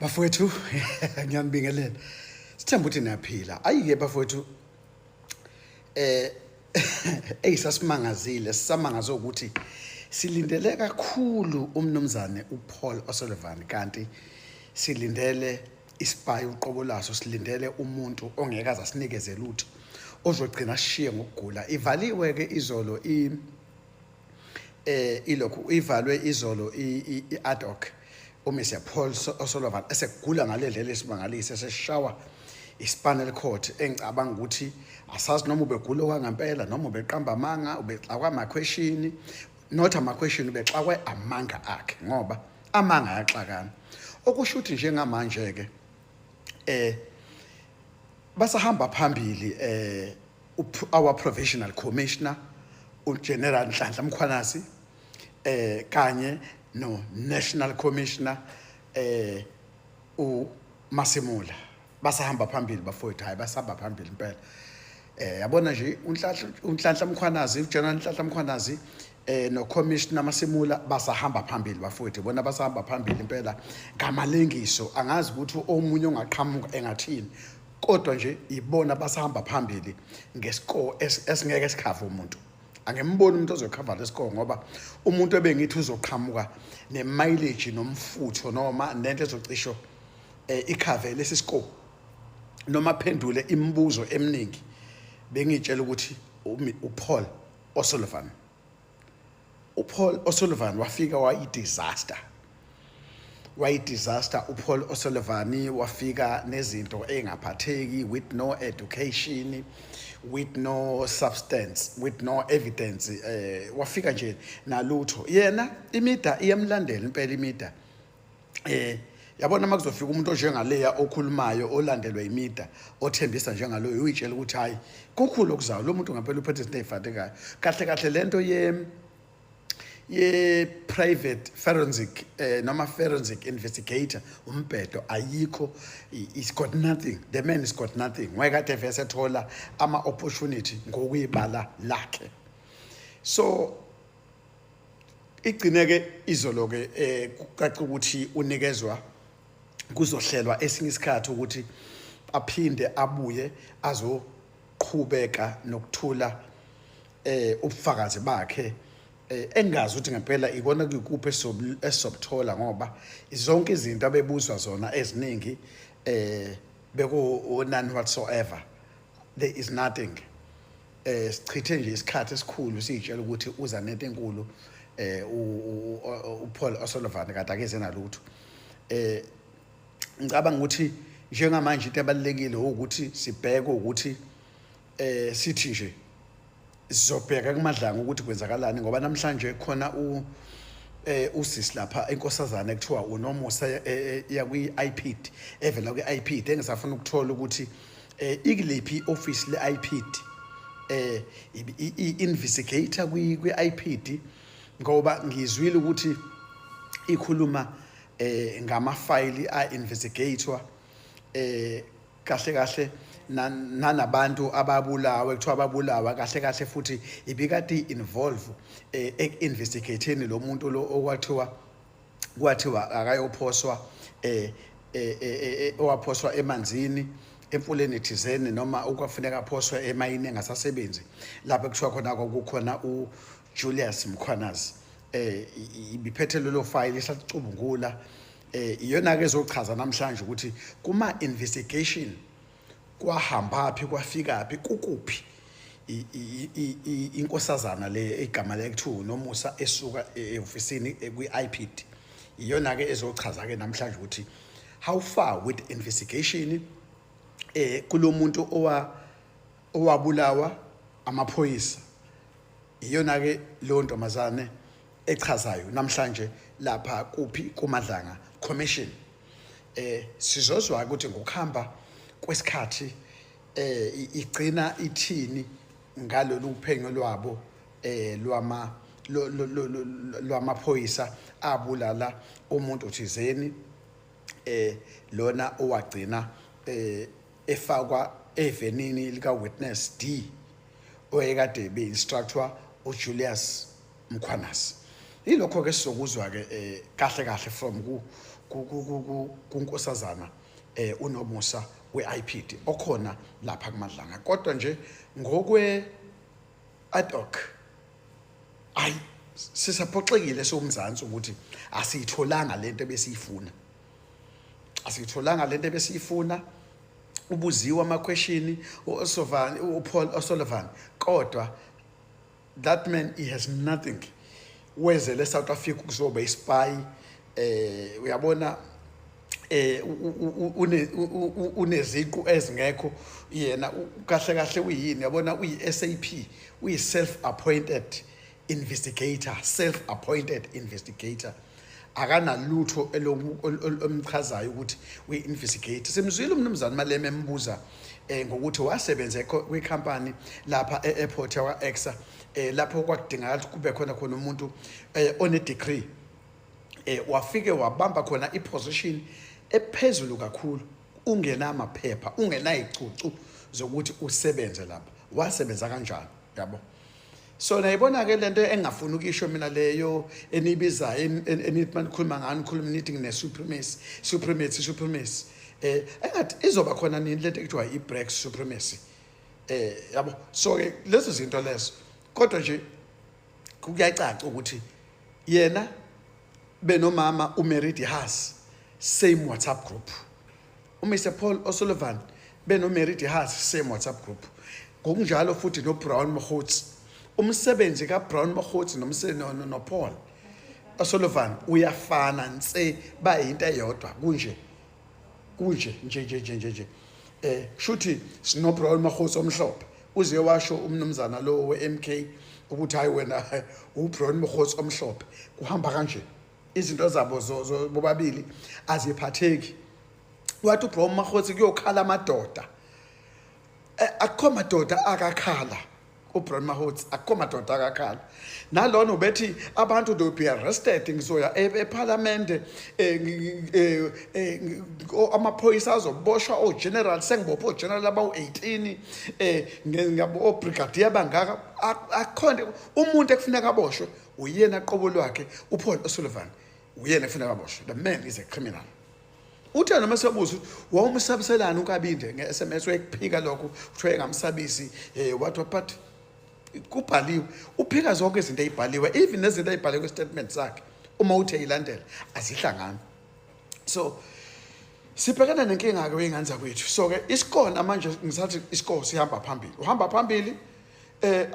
Bafowethu ngiyanibingelela. Sithemba ukuthi niyaphila. Ayike bafowethu eyisasimangazile sisamangaze ukuthi silindele kakhulu umnumzane uPaul O'Sullivan kanti silindele isibhayi uqobo laso silindele umuntu ongeke azasinikeze lutho ozogcina sishiye ngokugula. Ivaliwe ke izolo ilokhu ivalwe izolo iAd hoc uMr Paul O'Sullivan esegula ngalendlela esimangalise seshawa ispinal cord engicabanga ukuthi asazi noma ubegula okwangempela noma ubeqamba amanga ubexakwa ama question not ama question ubexakwe amanga akhe ngoba amanga ayaxakana okusho ukuthi njengamanje ke basahamba phambili our provisional commissioner uGeneral Nhlanhla Mkhwanasi kanye no national commissioner uMasimula basahamba phambili bafowethu hayi basahamba phambili impela yabona nje uNhlanhla Mkhwanazi uGeneral Nhlanhla Mkhwanazi no commissioner Masimula basahamba phambili bafowethu bona basahamba phambili impela ngamalengiso angazi ukuthi omunye ongaqhamuka engathini kodwa nje ibona basahamba phambili ngescore esingeke esikhava umuntu angemboni umuntu ozokhava lescore ngoba umuntu ebengithi uzoqhamuka nemileage nomfutho noma nento ezocisho ikhave lesi score noma phendule imibuzo eminingi bengitshela ukuthi uPaul O'Sullivan wafika wayi-disaster uPaul O'Sullivan wafika nezinto engaphatheki with no education with no substance with no evidence wafika nje nalutho yena imida iyamlandela impela imida yabona makuzofika umuntu onjengaleya okhulumayo olandelwe imida othembisa njengaloyo uyitshela ukuthi hayi kukhulu okuzayo lo muntu ngempela uphethe izinto ezifatekayo kahle lento ye private forensic noma forensic investigator umbhedo ayikho it's got nothing the man is got nothing wayekade vese thola ama opportunity ngokuyibala lakhe so igcineke izolo ke kucaca ukuthi unikezwa kuzohlelwa esinye isikhathi ukuthi aphinde abuye azoqhubeka nokuthula ubufakazi bakhe engazi ukuthi ngempela ikona kuyikuphi esobuthola ngoba zonke izinto abebuzwa zona eziningi beku none whatsoever there is nothing sichithe nje isikhathi esikhulu siyitshela ukuthi uza nento enkulu uPaul O'Sullivan kade akeze nalutho ngicabanga ukuthi njengamanje into ebalekile ukuthi sibheke ukuthi sithi nje sizobheka kumadlanga ukuthi kwenzakalani ngoba namhlanje khona usisi lapha enkosazana ekuthiwa uNomusa yakwi-IPD evela kwi-IPD engisafuna ukuthola ukuthi ikiliphi office le-IPD i-investigator kwi-IPD ngoba ngizwile ukuthi ikhuluma ngamafayili a-investigator kahle nanabantu ababulawa ekuthiwa ababulawa kahle futhi ibikade involve investigating lo muntu lo okwathiwa akayophoswa owaphoswa emanzini emfuleni thizeni noma ukwafuneka aphoswe emayini engasasebenzi lapho ekuthiwa khona kukhona uJulius Mkhwanazi ibiphethe lelo file isacubungula iyona ke ezochaza namhlanje ukuthi kuma investigation kwahamba phi kwafika phi kukuphi inkosazana le igama lekuthiwa uNomusa esuka eofisini kwi-IPD iyona ke ezochaza ke namhlanje ukuthi how far with investigation kulomuntu owabulawa amaphoyisa iyona ke lo ntombazane echazayo namhlanje lapha kuphi kumadlanga commission sizozwa ukuthi ngokuhamba kwesikhathi igcina ithini ngalolu phenyo lwabo lwamaphoyisa abulala umuntu thizeni lona owagcina efakwa evenini lika witness D oyekade be instructor uJulius Mkhwanazi ilokho ke sizokuzwa ke kahle kahle from kunkosazana uNomusa weIPD okhona lapha kuMadlanga. Kodwa nje ngokwe ad hoc sisaphoxekile soMzansi ukuthi asiyitholanga lento ebesiyifuna. Asiyitholanga lento ebesiyifuna. Ubuziwa ama-question uPaul O'Sullivan, kodwa that man, he has nothing. Wezele South Africa kuzoba ispy, uyabona uneziqu ezingekho yena kahle kahle uyini, yabona uyi-SAP, uyi-self-appointed investigator, akanalutho omchazayo ukuthi uyi-investigator. Simzwile umnumzane Malema embuza ngokuthi wasebenza kwi-company lapha e-airport yakwa-Exa, lapho kwakudingakala ukuthi kube khona umuntu one-degree, wafike wabamba khona i-position ephezulu kakhulu, ungenamaphepha, ungenayicucu zokuthi usebenze lapha. Wasebenza kanjalo, yabo. So nayibona ke lento engafuni ukisho mina leyo enibiza enithi manikhuluma ngani, khuluma nithi supremacy engathi izoba khona nini lento ekuthiwa i-black supremacy, yabo. So ke lezo zinto lezo, kodwa nje kuyacaca ukuthi yena benomama uMary Haas, same WhatsApp group. Mr Paul O'Sullivan benomary Haas, same WhatsApp group. Ngokunjalo futhi noBrown Mahotsi, umsebenzi kaBrown Mahotsi noPaul O'Sullivan uyafana nse, bayinto eyodwa kunje nje. Shuthi sinoBrown Mahotsi omhlophe, uze washo umnumzana lo weMK ukuthi hayi wena uBrown Mahotsi omhlophe, kuhamba kanje. Izinto zabo bobabili aziphatheki. Wathi uBrown Mahotsi kuyokhala amadoda, akukho madoda akakhala. uBrown Mahotsi akukho madoda akakhala. Nalona ubethi abantu they will be arrested ngizoya eParliament, amaphoyisa azoboshwa ogeneral, sengibopha ogeneral abawu-18, ngabo obrigadier bangaka. Akhonde umuntu ekufuneka aboshwe uyena qobo lwakhe uPaul O'Sullivan, uyena ekufuneka aboshwe. The man is a criminal. Uthe noma sebuza wawumsabiselana uKabinde nge-SMS wekuphika lokho kuthiwa engamsabisi wathi but kubhaliwe uphika zonke izinto ezibhaliwe, even nezinto ezibhaliwe kwi-statement sakhe uma uthe ilandela azihlangani. So sibhekana nenkinga ke wey'ngane zakwethu. So ke isikona manje ngisathi isikole sihamba phambili, uhamba phambili.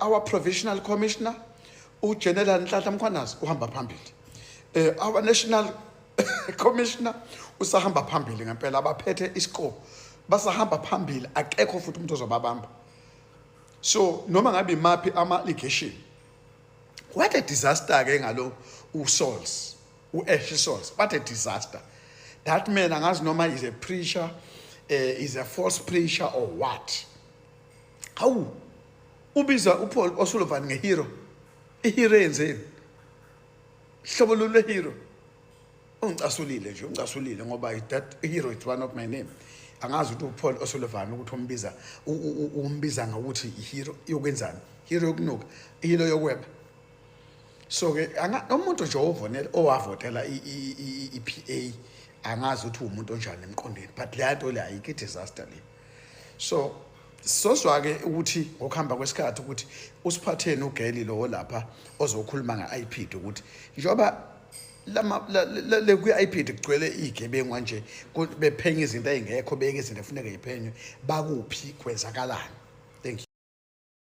Our provisional commissioner uGeneral Nhlanhla Mkhwanazi uhamba phambili, our national commissioner usahamba phambili ngempela, abaphethe isikole basahamba phambili, akekho futhi umuntu ozobabamba. So noma ngabe imaphi ama-allegation, what a disaster ke ngalo uSauls, u-Ashley Sauls, what a disaster. That man angazi noma is a preacher, is a false preacher or what. Hawu ubiza uPaul O'Sullivan ngehero, ihero yenzeni, hlobo lolu hero. Ungicasulile nje, ungicasulile ngoba that hero is one of my name. Angazi ukuthi uPaul O'Sullivan ukuthi umbiza ngokuthi ihero yokwenzani, hero yokunuka, ihero yokweba. So ke umuntu nje owavotela iPA angazi ukuthi umuntu onjani emqondweni, but le nto le ayikho disaster le. So sozwa ke ukuthi ngokuhamba kwesikhathi ukuthi usiphatheni uGeli lo lapha ozokhuluma ngeIPD ukuthi njoba le kwi-IPD kugcwele igebengu nje bephenya izinto ezingekho, beke izinto efuneka iphenywe, bakuphi kwenzakalani.